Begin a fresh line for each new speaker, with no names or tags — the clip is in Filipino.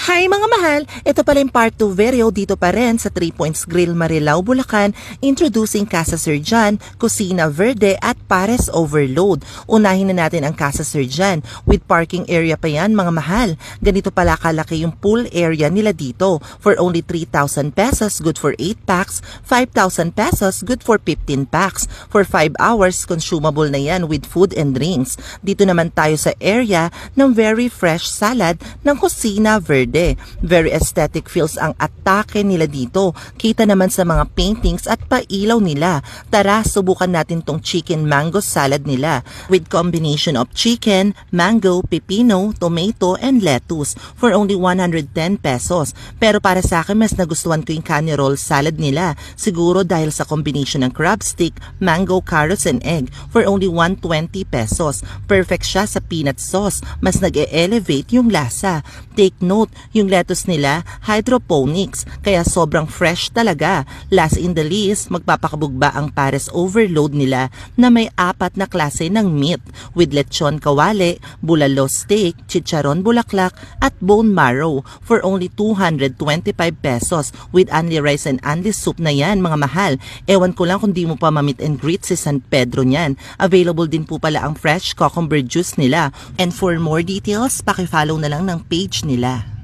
Hi mga mahal! Ito pala yung part 2 video dito pa rin sa 3 Points Grill Marilao, Bulacan, introducing Casa Sir John, Cocina Verde at Pares Overload. Unahin na natin ang Casa Sir John. With parking area pa yan mga mahal. Ganito pala kalaki yung pool area nila dito. For only 3,000 pesos, good for 8 packs. 5,000 pesos, good for 15 packs. For 5 hours, consumable na yan with food and drinks. Dito naman tayo sa area ng very fresh salad ng Cocina Verde. Very aesthetic feels ang atake nila dito. Kita naman sa mga paintings at pailaw nila. Tara, subukan natin tong chicken mango salad nila with combination of chicken, mango, pepino, tomato, and lettuce for only 110 pesos. Pero para sa akin, mas nagustuhan ko yung kani roll salad nila. Siguro dahil sa combination ng crab stick, mango, carrots, and egg for only 120 pesos. Perfect siya sa peanut sauce. Mas nag-e-elevate yung lasa. Take note, yung lettuce nila, hydroponics, kaya sobrang fresh talaga. Last in the list, magpapakabugba ang Pares Overload nila na may 4 na klase ng meat with lechon kawale, bulalo steak, chicharon bulaklak, at bone marrow for only 225 pesos with only rice and only soup na yan mga mahal. Ewan ko lang kung di mo pa ma-meet and greet si San Pedro niyan. Available din po pala ang fresh cucumber juice nila. And for more details, pakifollow na lang ng page nila.